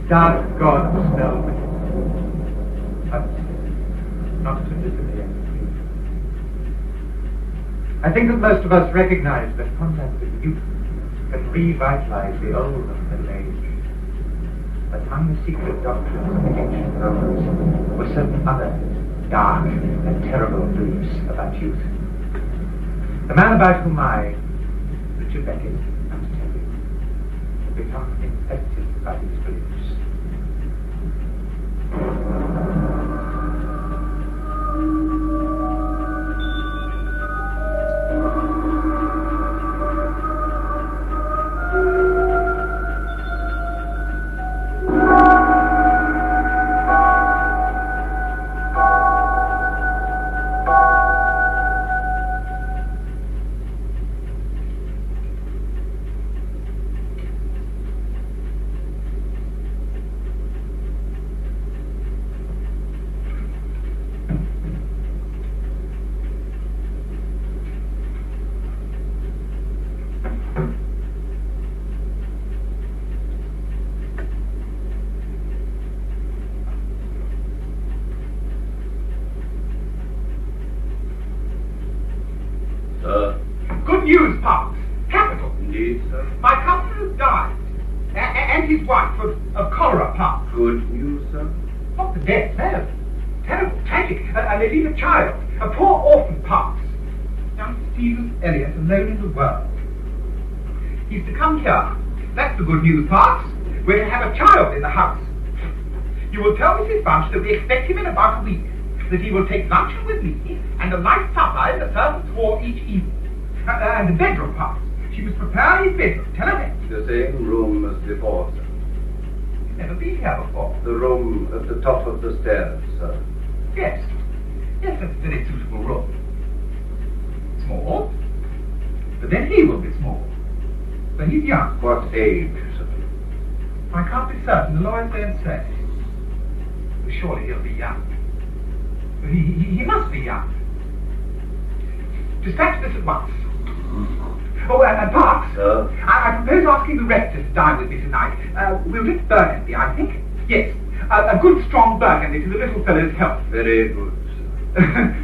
Does God smell me? But not to disappear. I think that most of us recognize that contact with youth can revitalize the old and middle age. But among the secret doctrines of the ancient Romans were certain other dark and terrible beliefs about youth. The man about whom I, Richard Beckett, am to tell you, had become infected by these beliefs. Good news, Pops. Capital. Indeed, sir. My cousin has died. And his wife of cholera, Pops. Good news, sir. Not the death, no. Terrible, tragic. And they leave a child. A poor orphan, Pops. Young Stephen Elliot, alone in the world. He's to come here. That's the good news, Pops. We're to have a child in the house. You will tell Mrs. Bunch that we expect him in about a week. That he will take luncheon with me and a light supper in the servants' hall each evening. And the bedroom, Pops. She must prepare his bedroom. Tell her that. The same room as before, sir. You've never been here before. The room at the top of the stairs, sir. Yes. Yes, that's a very suitable room. Small. But then he will be small. But he's young. What age, sir? I can't be certain. The lawyers don't say. But surely he'll be young. But he must be young. Dispatch this at once. Oh, and Parks, Sir? I propose asking the rector to dine with me tonight. We'll drink Burgundy, I think. Yes, a good strong Burgundy to the little fellow's health. Very good, sir.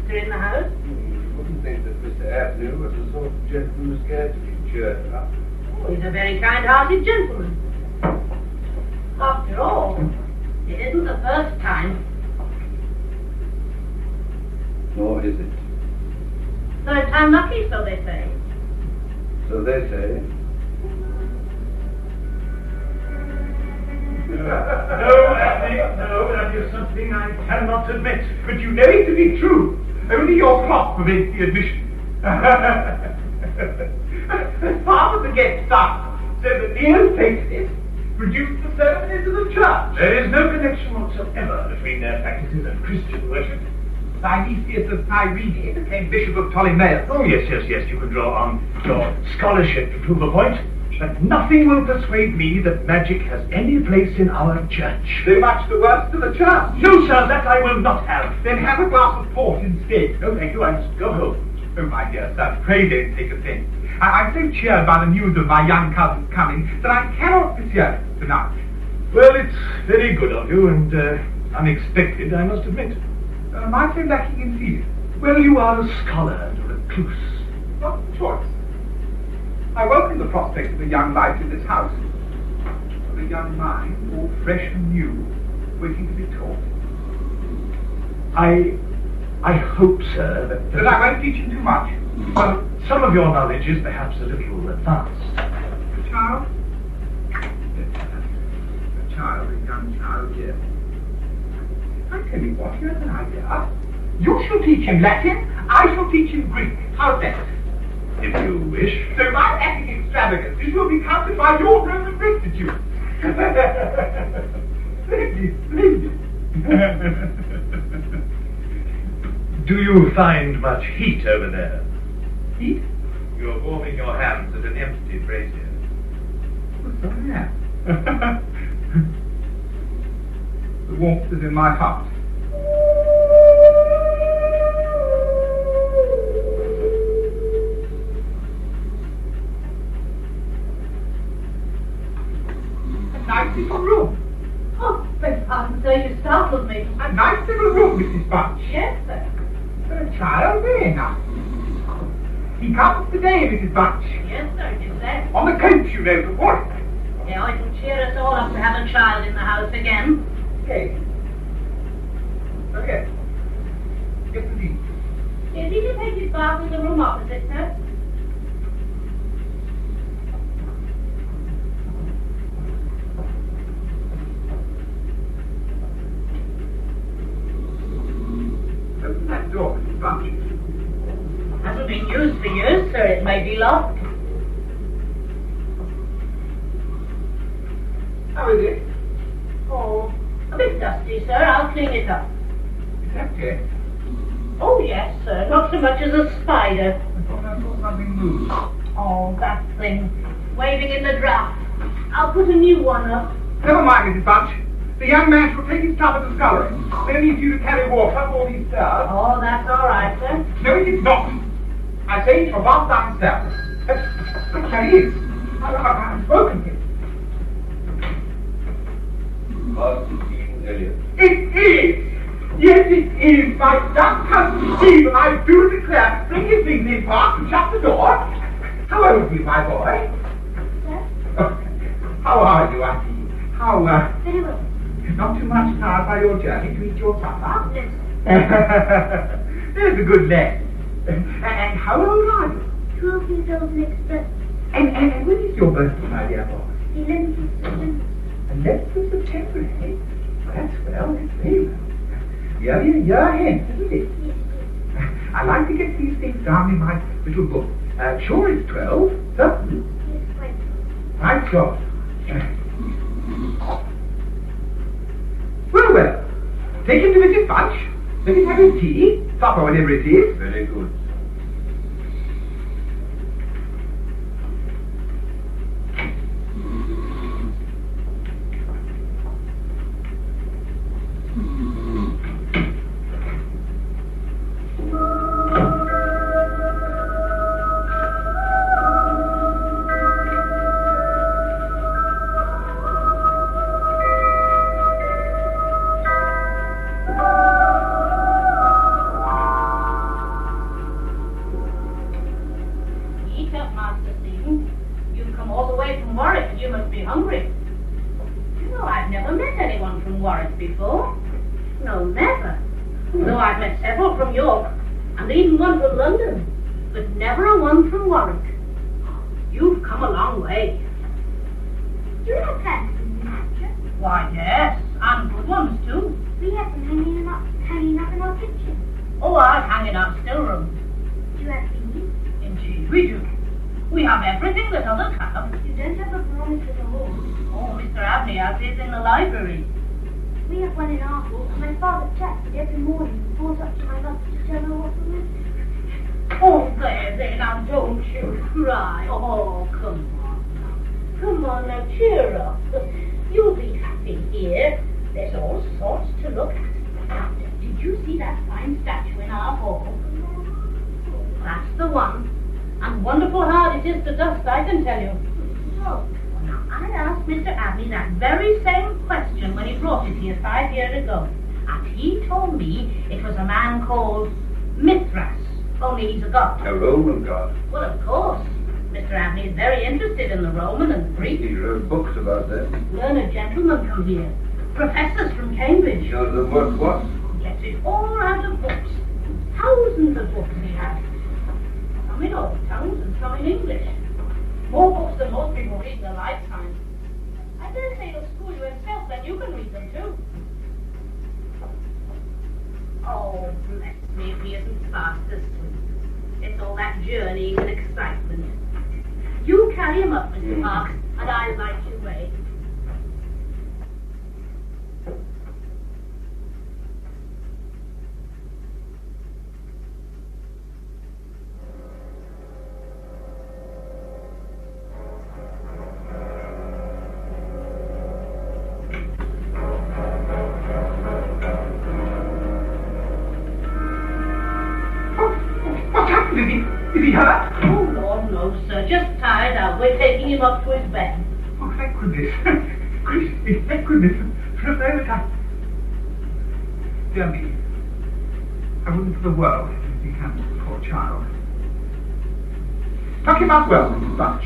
In the house? You wouldn't think that Mr. Avenue was the sort of gentleman who's scared to be cheered up. Oh, he's a very kind-hearted gentleman. After all, it isn't the first time. Nor is it. Third time lucky, so they say. So they say. No, Anthony, no, that is something I cannot admit. But you know it to be true. Only your clock prevents the admission. Father the guest started, so that neo-Platonists reduced the ceremonies of the church. There is no connection whatsoever between their practices and Christian worship. Dionysius of Cyrene became Bishop of Ptolemais. Oh, yes, you can draw on your scholarship to prove a point. But nothing will persuade me that magic has any place in our church. So much the worse to the church. No, sir, that I will not have. Then have a glass of port instead. No, thank you, I must go home. Oh, my dear sir, pray don't take offence. I'm so cheered by the news of my young cousin's coming that I cannot miss you tonight. Well, it's very good of you and unexpected, I must admit. Am I so lacking in feeling? Well, you are a scholar and a recluse. What choice? I welcome the prospect of a young life in this house, of a young mind, all fresh and new, waiting to be taught. I hope, sir, that I won't teach him too much. Well, some of your knowledge is perhaps a little advanced. A child? Yes, a child, a young child, yes. I tell you what, here's an idea. You shall teach him Latin, I shall teach him Greek. How's that? If you wish. So my Attic extravagances will be counted by your Roman rectitude. Splendid, splendid. Do you find much heat over there? Heat? You're warming your hands at an empty brazier. So I am. The warmth is in my heart. A nice little room. Oh, beg pardon, sir, you startled me. A nice little room, Mrs. Bunch. Yes, sir. For a child, very nice. He comes today, Mrs. Bunch. Yes, sir, it is that. On the coach, you know, the what? Yeah, it'll cheer us all up to have a child in the house again. Yes. Oh, yes. Yes, indeed. Is he to take his bath in the room opposite, sir? Open that door, Mrs. Bunch. Hasn't been used for years, sir. It may be locked. How is it? Oh, a bit dusty, sir. I'll clean it up. Is that it? Oh, yes, sir. Not so much as a spider. I thought something moved. Oh, that thing. Waving in the draught. I'll put a new one up. Never mind, Mrs. Bunch. The young man shall take his stuff at the scullery. Then he needs you to carry water up all these stairs. Oh, that's all right, sir. No, it is not. I say he shall bath downstairs. But there he is. I've spoken to him. Master Stephen Elliot. It is! Yes, it is, my dark cousin Stephen. I do declare. Bring his things in, Park, and shut the door. How old are you, my boy? Sir? Oh, how are you, Auntie? How, Very well. not too much tired by your journey to eat your supper? Yes. There's a good lad. And how old are you? 12 years old next birthday. And when is your birthday, my dear boy? The 11th of September. 11th of September, eh? That's well, that's very well. You're hence, isn't it? Yes, yes. I like to get these things down in my little book. Sure it's 12, certainly. Yes, quite. Right, so. Well. Take him to Mrs. Bunch. Let him have his tea, supper, whatever it is. Very good. Eat up, Master Stephen. You've come all the way from Warwick, and you must be hungry. You know, I've never met anyone from Warwick before. No, never. Though I've met several from York, and even one from London, but never a one from Warwick. You've come a long way. Do you have plants in the picture? Why, yes, and good ones too. We have them hanging up in our kitchen. Oh, I'll hang it out still room. Do you have bees? Indeed, we do. We have everything that others have. You don't have a barometer in the hall. Oh, Mr. Abney has his in the library. We have one in our hall. My father checks it every morning and calls up to my mother to tell her what the matter. Oh, there, now don't you cry. Oh, come on now. Come on now, cheer up. You'll be happy here. There's all sorts to look at. Now, did you see that fine statue in our hall? That's the one. And wonderful hard it is to dust, I can tell you. Oh, Now, I asked Mr. Abney that very same question when he brought it here 5 years ago. And he told me it was a man called Mithras, only he's a god. A Roman god. Well, of course. Mr. Abney is very interested in the Roman and Greek. He wrote books about them. Learned gentlemen come here. Professors from Cambridge. You know the word what? Gets it all out of books. Thousands of books he has. Some in old tongues and some in English. More books than most people read in their lifetime. I dare say he'll school you himself, then you can read them too. Oh, bless me if he isn't fast asleep. It's all that journeying and excitement. You carry him up, Mr. Parks, and I'll light your way. happened? Is he hurt? Oh, Lord, no, sir. Just tired out. We're taking him up to his bed. Oh, thank goodness. Christy, thank goodness. For a moment Dear me, I wouldn't for the world have anything happen to the poor child. Tuck him up well, Mrs. Bunch.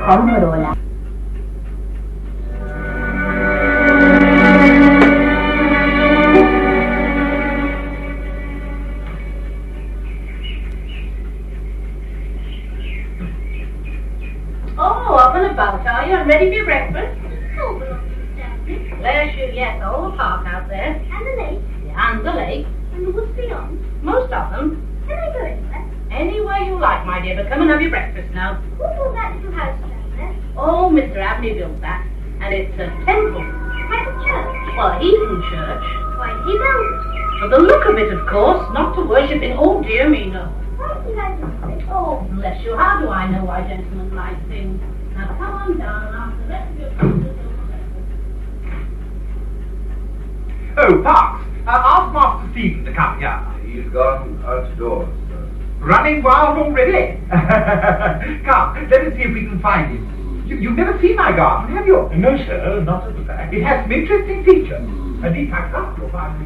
Motorola. Oh, up and about, are you? Ready for your breakfast? Oh, Daddy. Bless you, yes, all the park out there. And the lake. Yeah, and the lake. And the woods beyond. Most of them. Can I go anywhere? Anywhere you like, my dear, but come and have your breakfast now. Who built that little house down there? Oh, Mr. Abney built that. And it's a temple. Like a church. Well, a heathen church. Why did he build it? For the look of it, of course, not to worship in. Oh, dear me, no. Why did I do it? Oh, bless you, how do I know why gentlemen like things? Now, come on down and ask the rest of your breakfast. Oh, Parks, ask Master Stephen to come here. He's gone outdoors, sir. Running wild already? Come, let us see if we can find him. You've never seen my garden, have you? No, sir, not at the back. It has some interesting features. And in fact, you'll find me.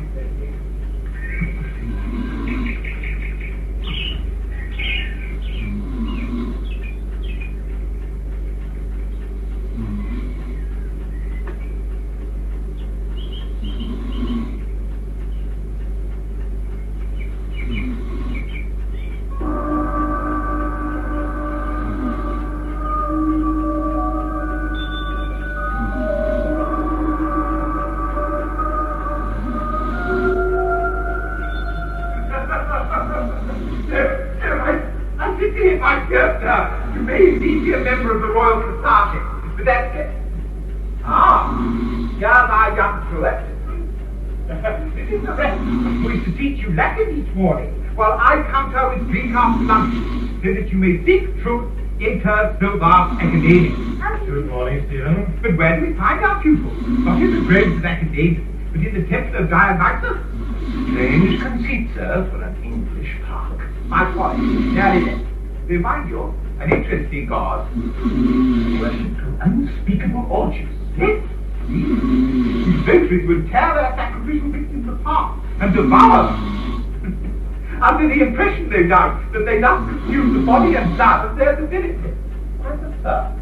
You may indeed be a member of the Royal Society, but that's it. Ah, here's our young truant. This is the rest who is to teach you Latin each morning, while I counter with drink after lunch, so that you may seek truth inter novas academia. Good morning, Stephen. But where do we find our pupils? Not in the groves of academia, but in the temple of Dionysus. Strange conceit, sir, for an English park. My folly, there it is. Remind you, an interesting god. Worship to unspeakable orgies. Yes, these votaries would tear their sacrificial victims apart and devour them. Under the impression, no doubt, that they thus consume the body and blood of their divinity. Quite absurd.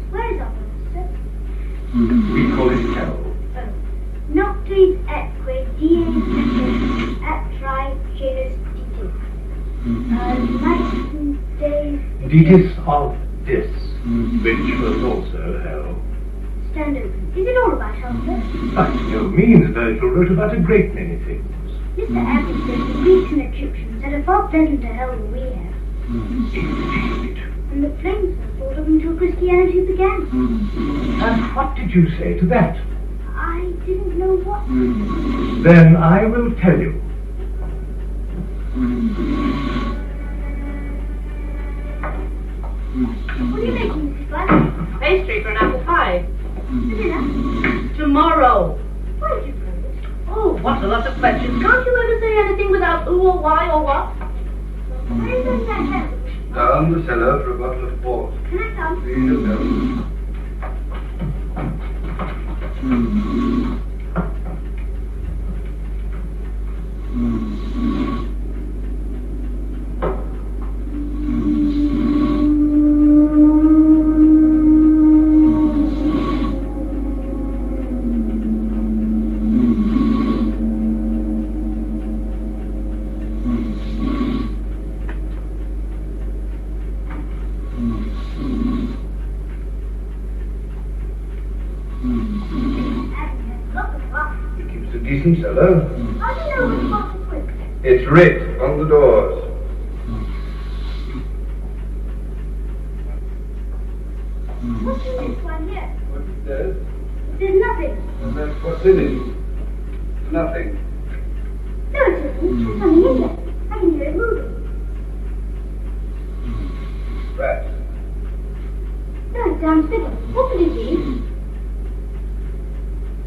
Where is our furnace, sir? We call it hell. Noctis etque dies et tri genus ditis. Night days. Ditis of this, which was also hell. Stand open. Is it all about hell, sir? By no means, Virgil wrote about a great many things. Mr. Abbey says the Greeks and Egyptians had a far pleasanter hell than we have. Indeed. and the flames were brought up until Christianity began. And what did you say to that? I didn't know what. Then I will tell you. What are you making, Mrs. Black? Pastry for an apple pie. For dinner? Tomorrow. Why did you put it? Oh, what a lot of questions. Can't you ever say anything without who or why or what? Where is that sandwich? Down the cellar for a bottle of port. Can I come? Please go. It keeps a decent cellar. How do you know which box is which? It's writ on the doors. What's in this one here? What it says? There's nothing. And that's what's in it. Nothing. No, it isn't. There's something in there. I can hear it moving. Rats. No, it sounds fiddle. What could it be?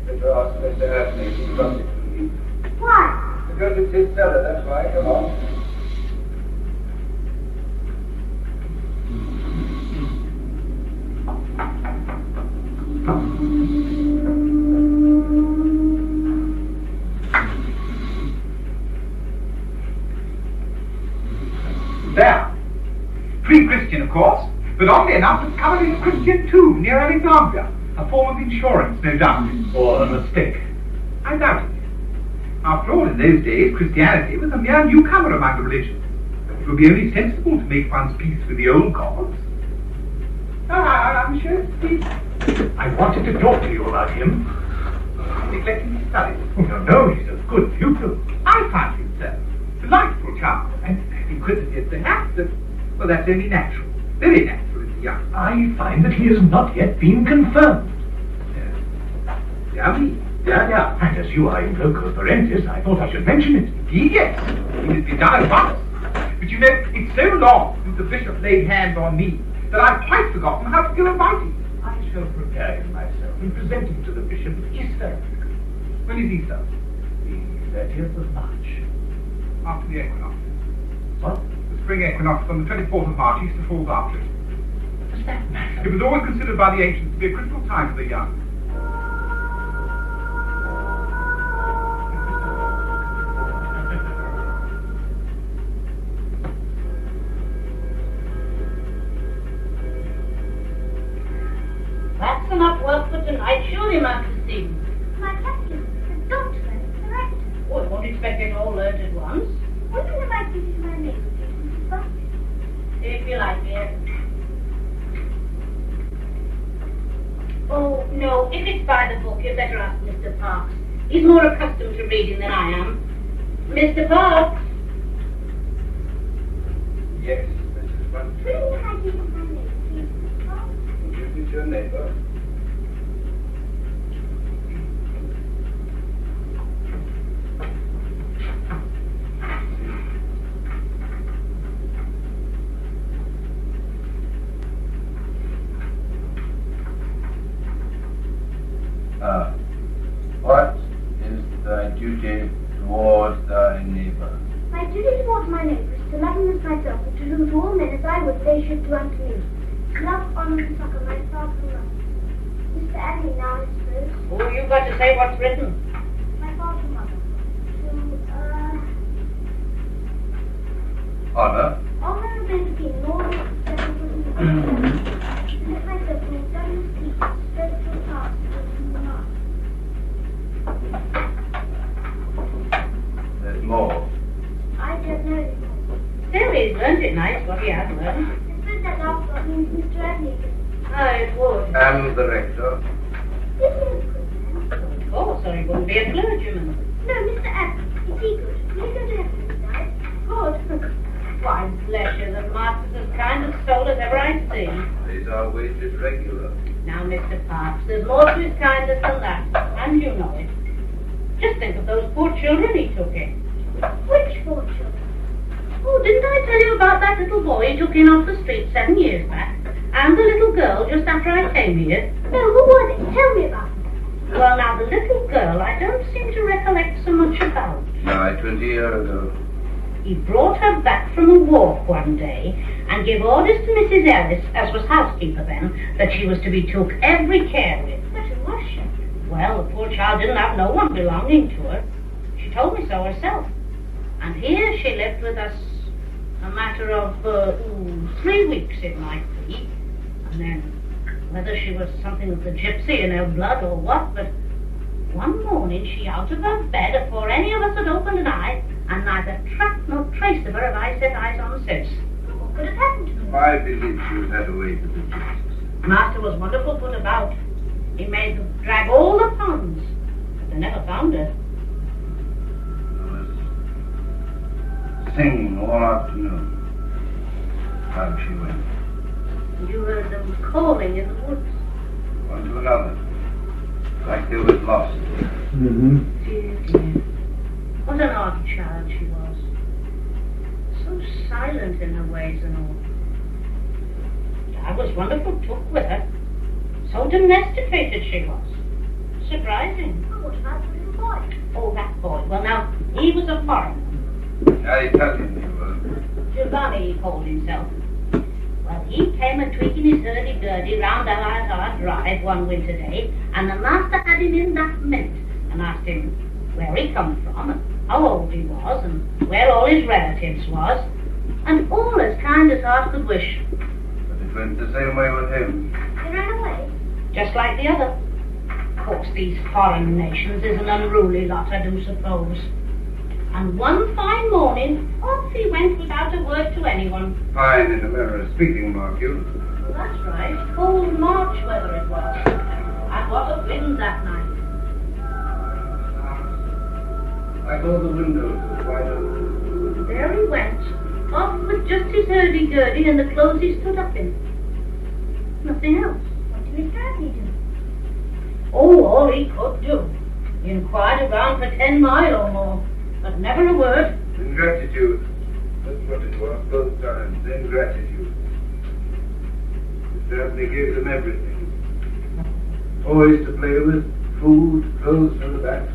Better ask Mr. Abney if he got it for me. Why? Because it's his cellar, that's why. Come on. There. Pre-Christian, of course, but oddly enough, it's covered in Christian too, near Alexandria. A form of insurance, no doubt. Or a mistake. I doubt it. After all, in those days, Christianity was a mere newcomer among the religions. It would be only sensible to make one's peace with the old gods. I'm sure it's I wanted to talk to you about him. neglecting his studies. No, he's a good pupil. I find him, sir, delightful child, and inquisitive perhaps, but, well, that's only natural. Very natural in the young. I find that he has not yet been confirmed. Yeah. And as you are in loco parentis, I thought I should mention it. Indeed, yes. It must be done at once. But you know, it's so long since the bishop laid hands on me that I've quite forgotten how to go about it. I shall prepare him myself and present him to the bishop Easter. When is Easter? The 30th of March. After the equinox. What? The spring equinox on the 24th of March, Easter falls after it. Does that matter? It was always considered by the ancients to be a critical time for the young. That's enough work for tonight, surely, Master Stephen. My captain, the doctor, and the rector. Oh, I won't expect it all learned at once. Wouldn't you like to visit my neighbor, Mrs. Black? If you like, dear. Oh, no, if it's by the book, you'd better ask Mr. Parks. He's more accustomed to reading than I am. Mr. Parks? Yes, Mrs. Bunting. Couldn't I visit my neighbor, please, Mrs. Black? Did you visit your neighbor? What is thy duty towards thy neighbor? My duty towards my neighbor is to love him as myself, and to do to all men as I would they should do unto me. To love, honor, and succor my father and mother. Mr. Adney now, I suppose. Oh, you've got to say what's written. My father and mother. To, Honor. honor and obey the king, Lord of the seven and let myself be done with peace, dreadful task, and the mark. There's more. I don't know anymore. Still, he's learned it nice, what he has learned. I suppose that last one means Mr. Adney again. Oh, it would. And the rector. Is he a good man? Of course, or he wouldn't be a clergyman. No, Mr. Adney. Is he good? Will he go to heaven when he dies? Good. Why, bless you, the master's as kind a soul old as ever I've seen. These are wages regular. Now, Mr. Parks, there's more to his kindness than that, and you know it. Just think of those poor children he took in. Which poor children? Oh, didn't I tell you about that little boy he took in off the street 7 years back? And the little girl just after I came here? No, who was it? Tell me about it. Well, now, the little girl I don't seem to recollect so much about. Nigh 20 years ago. He brought her back from a walk one day and gave orders to Mrs. Ellis, as was housekeeper then, that she was to be took every care with. But who was she? Well, the poor child didn't have no one belonging to her. She told me so herself. And here she lived with us a matter of 3 weeks, it might be. And then, whether she was something of the gypsy in her blood or what, but one morning she out of her bed afore any of us had opened an eye, and neither track nor trace of her have I set eyes on since. What could have happened to her? I believe she was had away to the gypsies. Master was wonderful put about. He made them drag all the ponds, but they never found her. There was singing all afternoon. Time she went. You heard them calling in the woods. One to another. Like they was lost. Dear, dear. What an odd child she was. So silent in her ways and all. Dad was wonderful took with her. So domesticated she was. Surprising. Oh, what about the little boy? Oh, that boy. Well, now, he was a foreigner. Italian he was. Giovanni, he called himself. Well, he came a tweaking his hurdy-gurdy round our drive one winter day, and the master had him in that minute and asked him where he come from, and how old he was, and where all his relatives was, and all as kind as heart could wish. But it went the same way with him. He ran away. Just like the other. Of course, these foreign nations is an unruly lot, I do suppose. And one fine morning, off he went without a word to anyone. Fine in a manner of speaking, mark you. Well, that's right. Cold March weather it was. And what a wind that night. Like all the windows was wide open. There he went, off with just his hurdy-gurdy and the clothes he stood up in. Nothing else. What did Mr. Abbey do? Oh, all he could do. He inquired around for 10 miles or more, but never a word. Ingratitude. That's what it was both times. Ingratitude. It certainly gave them everything. Toys to play with, food, clothes for the backs.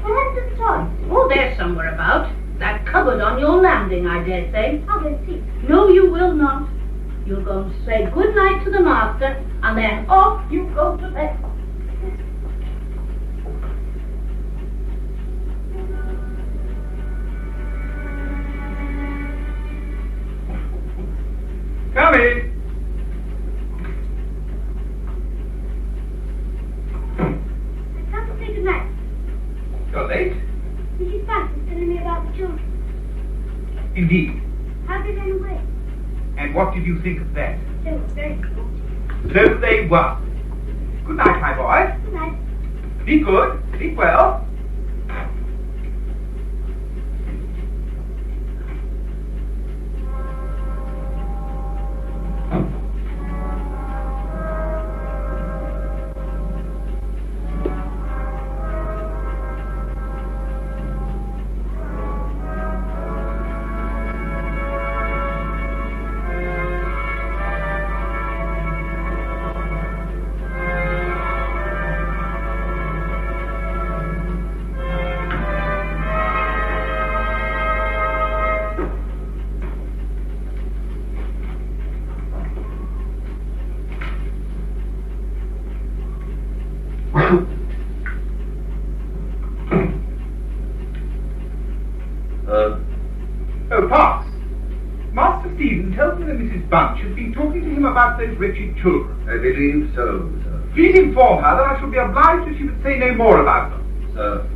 Where's the toy? Oh, there's somewhere about. That cupboard on your landing, I dare say. I'll go see. No, you will not. You'll go and say good night to the master, and then off you go to bed. Come in. I've come to say good night. You're late. Mrs. Banks is telling me about the children. Indeed. How they ran away. And what did you think of that? They were very naughty. So they were. Good night, my boy. Good night. Be good. Sleep well. Oh, Parks. Master Stephen tells me that Mrs. Bunch has been talking to him about those wretched children. I believe so, sir. Please inform her that I shall be obliged if she would say no more about them. Sir.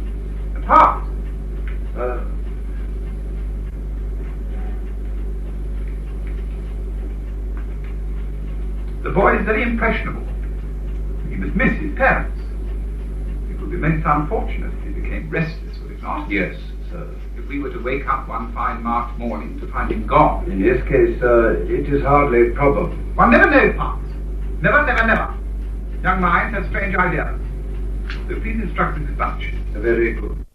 And Parks, the boy is very impressionable. He must miss his parents. It would be most unfortunate if he became restless, would it not? Yes, sir, if we were to wake up one fine March morning to find him gone? In this case, sir, it is hardly probable. One never knows, Parks. Never, never, never. Young minds have strange ideas. So please instruct Mrs. Bunch. Very good.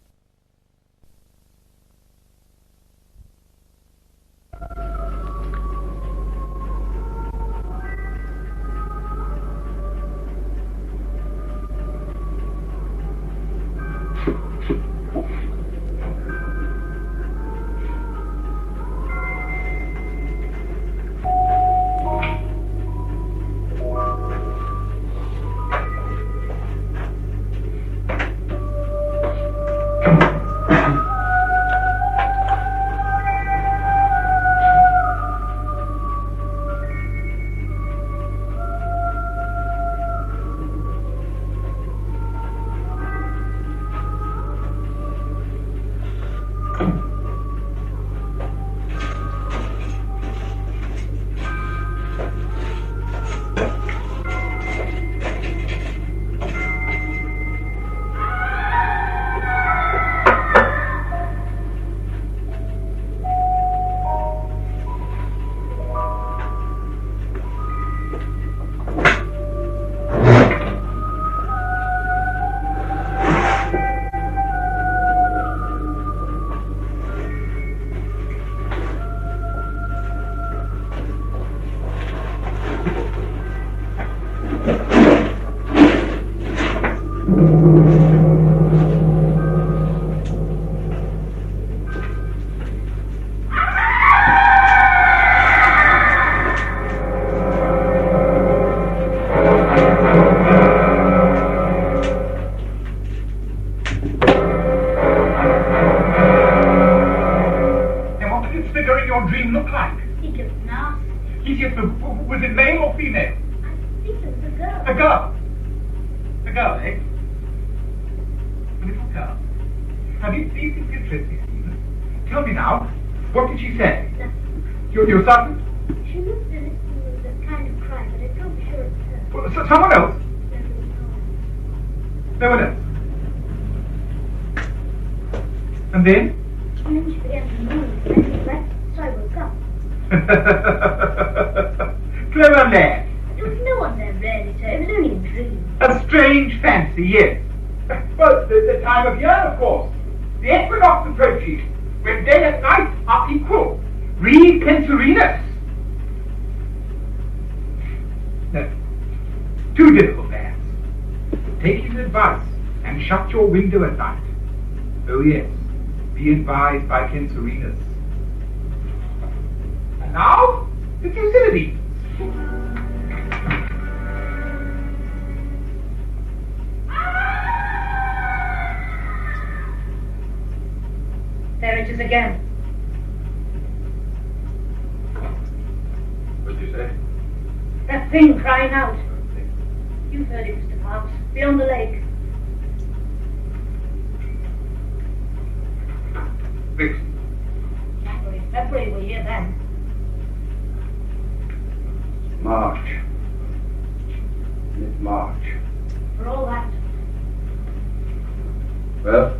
Was it male or female? I think it was a girl. A girl. A girl, eh? A little girl. Now, these things interest me, Stephen. Tell me now, what did she say? You're certain? She looked as if she was a kind of cry, but I'm not sure it's her. Well, someone else? No one else? And then? And then she began to move, and he left, so I woke up. Clever lad. There was no one there, really, sir. It was only a dream. A strange fancy, yes. Well, the time of year, of course. The equinox approaches, when day and night are equal. Read Censorinus. No, too difficult, perhaps. Take his advice and shut your window at night. Oh yes, be advised by Censorinus. And now, the Thucydides. There it is again. What did you say? That thing crying out. You've heard it, Mr. Parks. Beyond the lake. Fixed. February, we're here then. March. It's March. For all that. Well?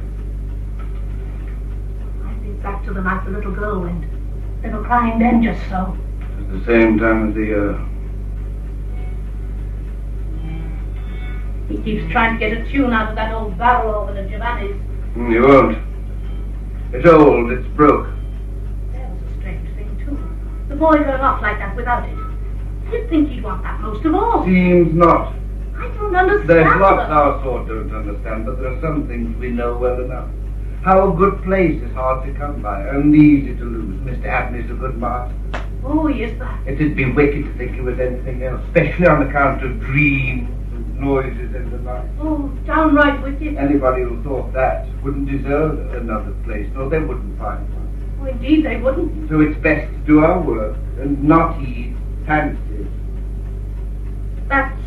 I think back to the night the little girl went. They were crying then just so. At the same time of the year. He keeps trying to get a tune out of that old barrel organ of Giovanni's. You won't. It's old, it's broke. That was a strange thing, too. The boy going off like that without it. You'd think he'd want that most of all. Seems not. I don't understand. There's lots our sort don't understand, but there are some things we know well enough. How a good place is hard to come by, and easy to lose. Mr. Abney's a good master. Oh, yes, that. It'd be wicked to think he was anything else, especially on account of dreams and noises in the night. Oh, downright wicked. Anybody who thought that wouldn't deserve another place, nor they wouldn't find one. Oh, indeed, they wouldn't. So it's best to do our work and not heed fancies. That's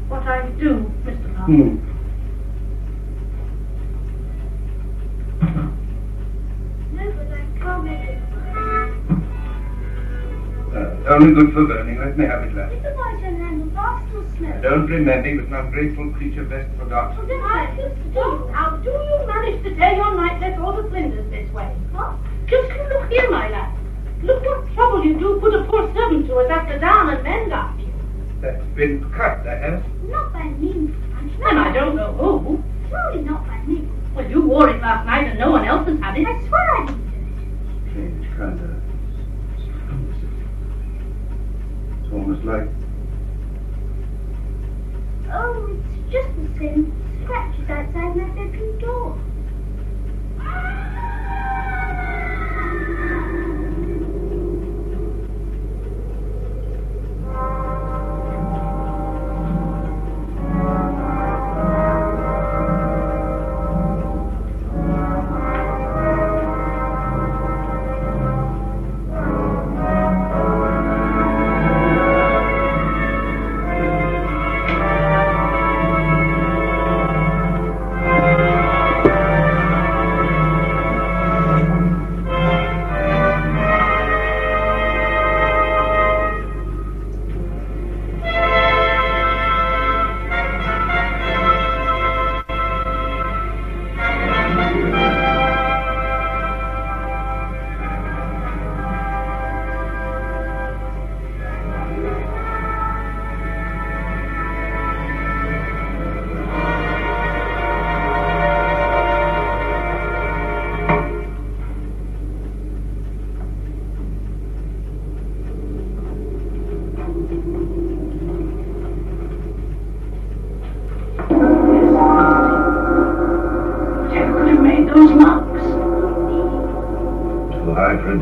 what I do, Mr. Parks. No, but I can't make it. Only good for burning. Let me have it left. Mr. Boyson and the box will I smell. don't remember. He was an ungrateful creature best forgotten. Well, then I used to do. How do you manage to tear your night dress all to flinders this trouble you do put a poor servant to us after down and mend after you. That's been cut, that has. Not by me, Punch. And I don't know who. Surely not by me. Well, you wore it last night and no one else has had it. I swear I didn't do it. Strange kind of... It's almost like... Oh, it's just the same scratches outside my bedroom door.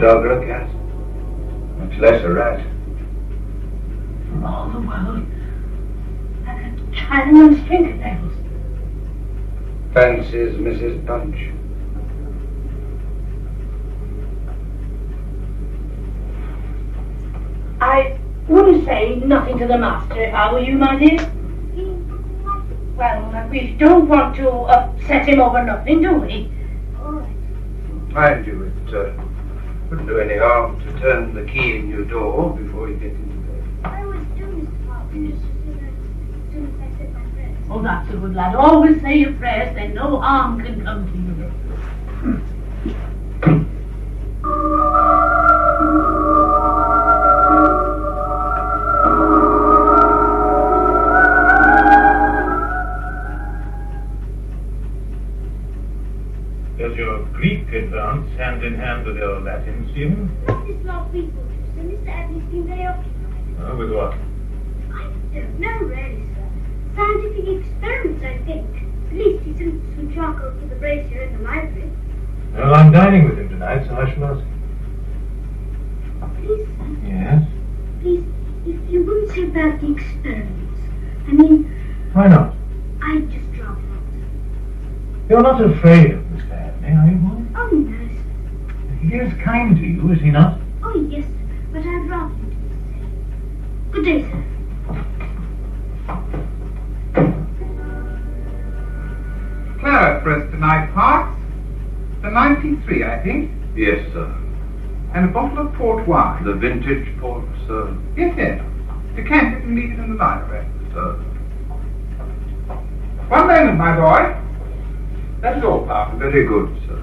Dog or a cat. Much less a rat. For all the world. That Chinaman's fingernails. Fancies Mrs. Punch. I wouldn't say nothing to the master if I were you, my dear. Well, we don't want to upset him over nothing, do we? All right. Mind you, it wouldn't do any harm to turn the key in your door before you get into bed. I always do, Mr. Fox, just as soon as I said my prayers. Oh, that's a good lad. Always say your prayers, then no harm can come to you. Does your Greek advance hand in hand with your Latin, Stephen? Not this last week or two, sir. Mr. Edney's been very occupied. With what? I don't know, really, sir. Scientific experiments, I think. At least he sent some charcoal to the brazier in the library. Well, I'm dining with him tonight, so I shall ask him. Please, sir. Yes? Please, if you wouldn't say about the experiments. I mean, Why not? I'd just drop out. You're not afraid of Mr. Abney, are you, boy? Oh, no, sir. He is kind to you, is he not? Oh, yes, sir. But I'd rather you didn't say. Good day, sir. Claret for us tonight, Parks. The 93, I think. Yes, sir. And a bottle of port wine. The vintage port, sir. Yes, yes. Decant it and leave it in the library. Sir. One moment, my boy. That is all, Parker. Very good, sir.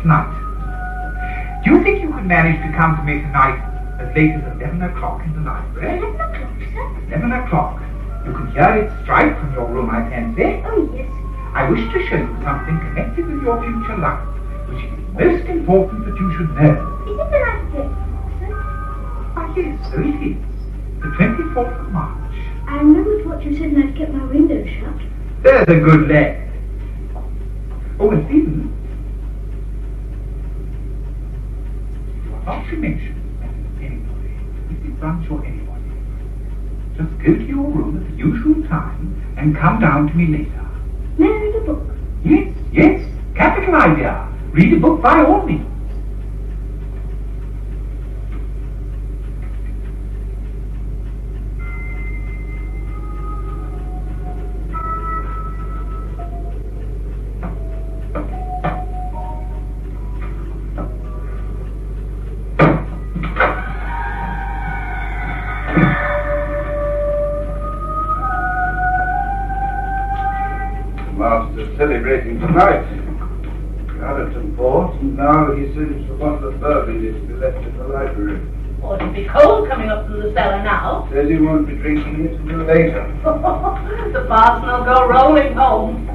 Tonight. Do you think you could manage to come to me tonight as late as 11 o'clock in the library? 11 o'clock, sir? 11 o'clock. You can hear it strike from your room, I fancy. Oh, yes. I wish to show you something connected with your future life, which it is most important that you should know. Is it the right date, sir? Why, yes, so it is. The 24th of March. I remembered what you said and I'd kept my window shut. There's a good lad. Oh, and Stephen, you are not to mention that to anybody, Mrs. Bunch or anybody. Just go to your room at the usual time and come down to me later. May I read a book? Yes, yes, capital idea. Read a book by all means. Tonight, Carrington bought, and now he sends the bottle of bourbon is to be left in the library. Oh, it'll be cold coming up from the cellar now. Says he won't be drinking it until later. The parson will go rolling home.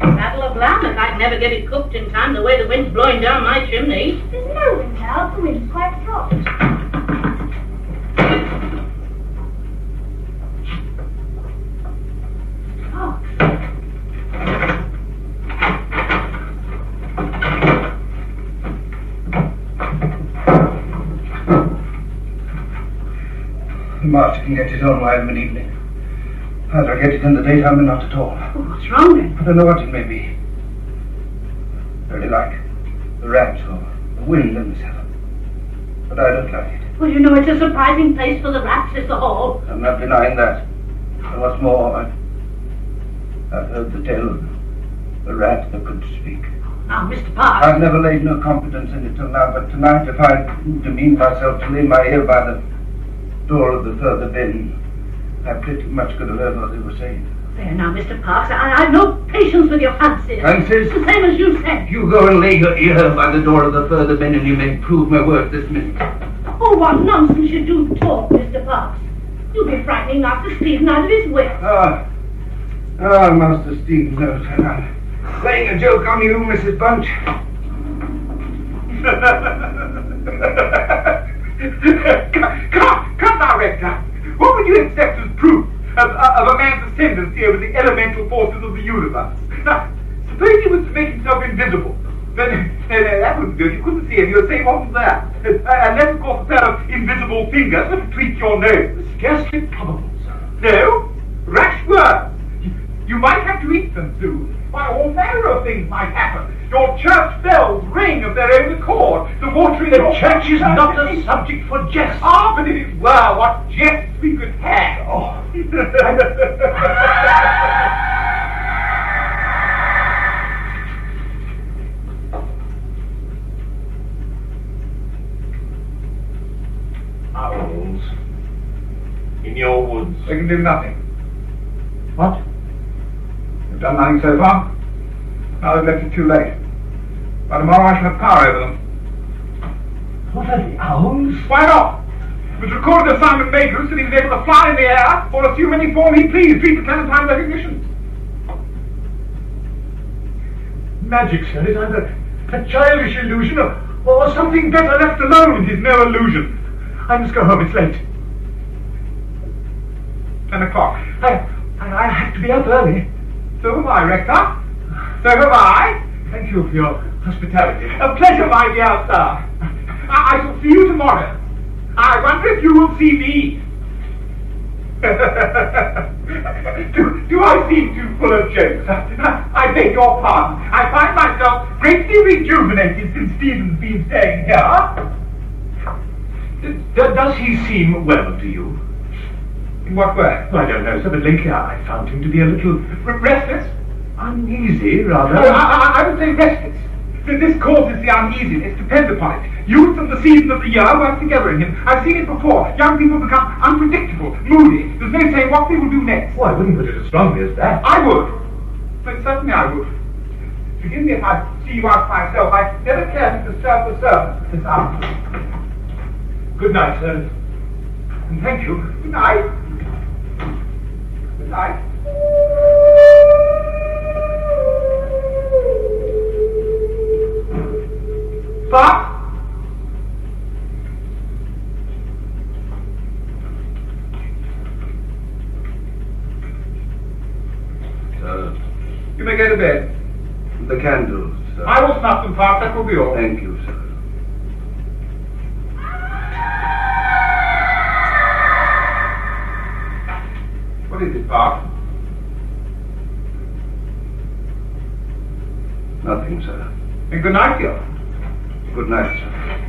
Battle of Lambeth. I'd never get it cooked in time the way the wind's blowing down my chimney. There's no wind out. The wind's quite soft. The master can get his own wine of an evening. Either I get it in the daytime or not at all. Oh, what's wrong then? I don't know what it may be. Very like the rats or the wind in the cellar. But I don't like it. Well, you know, it's a surprising place for the rats, is the hall. I'm not denying that. And what's more, I've heard the tale of the rat that could speak. Now, Mr. Park. I've never laid no confidence in it till now, but tonight if I demean myself to lay my ear by the door of the further bin, I pretty much could have heard what they were saying. There now, Mr. Parks, I've no patience with your fancies. Fancies? The same as you said. You go and lay your ear by the door of the further bin and you may prove my word this minute. Oh, what nonsense you do talk, Mr. Parks. You'll be frightening Master Stephen out of his wits. Master Stephen knows. I'm playing a joke on you, Mrs. Bunch. Come now, Rector. What would you accept as proof of a man's ascendancy over the elemental forces of the universe? Now, suppose he was to make himself invisible. Then that wouldn't do it. You couldn't see him. You would say, what was that? Unless, of course, a pair of invisible fingers would tweak your nose. Scarcely probable, sir. No? Rash words. You might have to eat them soon. Why, all manner of things might happen. Your church bells ring of their own accord. The watering... The church is not a subject for jest. Ah, but if it were, what jests we could have. Oh. Owls. In your woods. They can do nothing. What? You've done nothing so far. Now they've left it too late. By tomorrow I shall have power over them. What are the owls? Why not? It was recorded of Simon Mayhew that he was able to fly in the air or assume any form he pleased, treat the Clementine recognition. Magic, sir, is either a childish illusion or something better left alone. It is no illusion. I must go home, it's late. 10 o'clock. I have to be up early. So have I, Rector. So have I. Thank you for your hospitality. A pleasure, my dear sir. I shall see you tomorrow. I wonder if you will see me. do I seem too full of jokes? I beg your pardon. I find myself greatly rejuvenated since Stephen's been staying here. Does he seem well to you? In what way? Well, I don't know, sir, but lately I found him to be a little restless. Uneasy, rather. I would say restless. This causes the uneasiness, depend upon it. Youth and the season of the year work together in him. I've seen it before. Young people become unpredictable, moody. There's no saying what they will do next. Well, I wouldn't put it as strongly as that. I would. But certainly I would. Forgive me if I see you out myself. I never care to disturb the servants at this hour. Good night, sir. And thank you. Good night. Good night. But Sir, closed, sir. I will stop them, Park. That will be all. Thank you, sir. What is it, Park? Nothing, sir. And good night, dear. Good night, sir.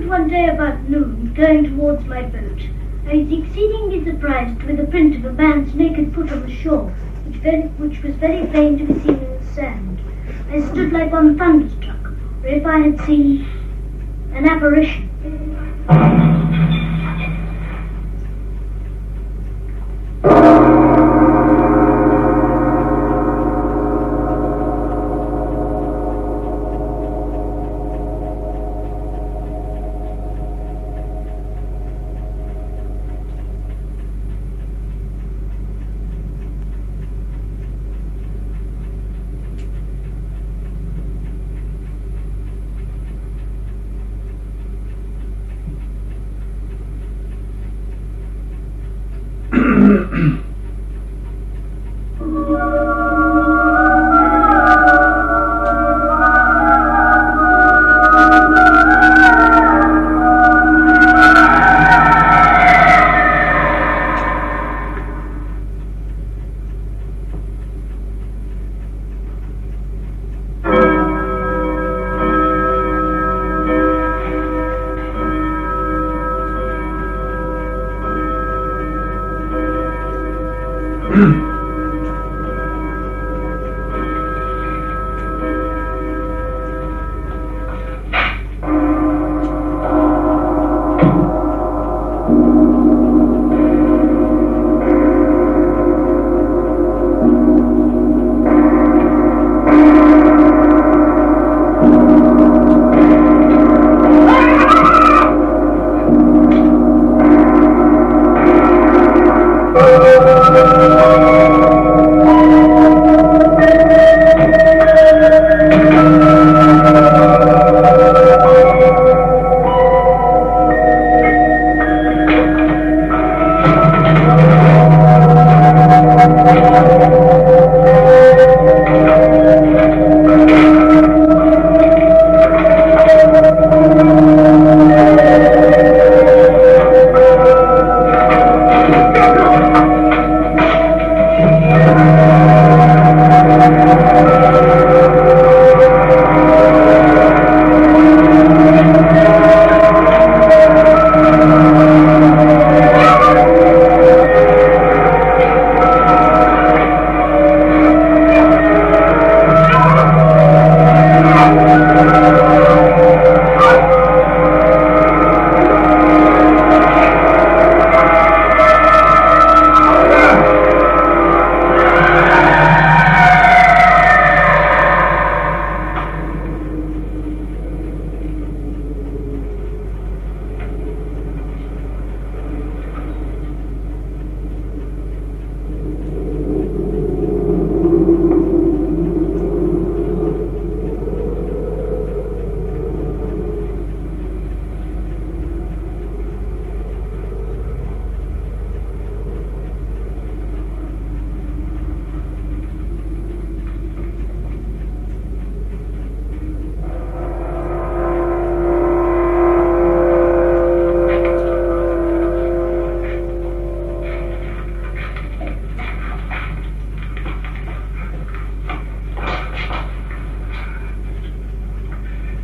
One day about noon, going towards my boat, I was exceedingly surprised with the print of a man's naked foot on the shore, which was very plain to be seen in the sand. I stood like one thunderstruck, or if I had seen an apparition.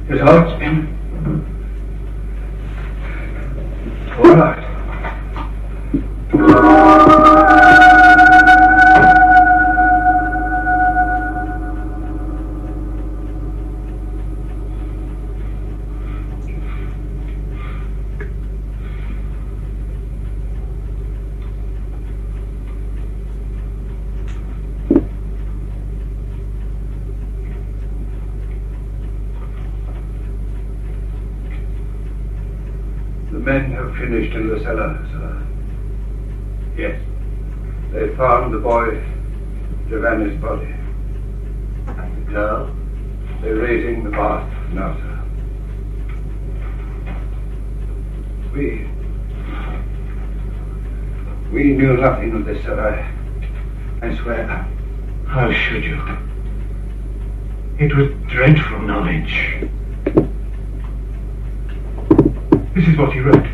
Is all it's been? All right. The men have finished in the cellar, sir. Yes. They found the boy Giovanni's body. And the girl? They're raising the bath now, sir. We knew nothing of this, sir. I swear. How should you? It was dreadful knowledge. This is what he wrote.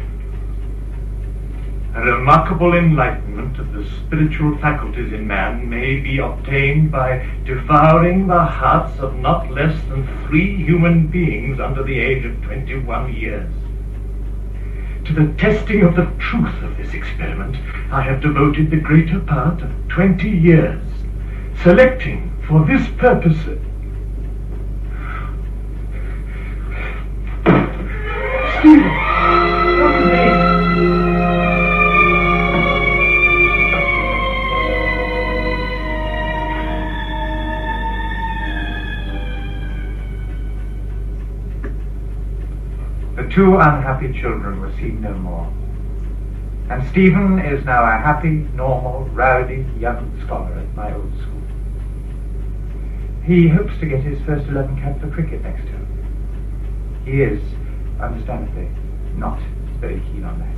A remarkable enlightenment of the spiritual faculties in man may be obtained by devouring the hearts of not less than 3 human beings under the age of 21 years. To the testing of the truth of this experiment, I have devoted the greater part of 20 years, selecting for this purpose Stephen! Dr. Bain! The 2 unhappy children were seen no more. And Stephen is now a happy, normal, rowdy young scholar at my old school. He hopes to get his first 11 cap for cricket next term. He is, understandably, not very keen on that.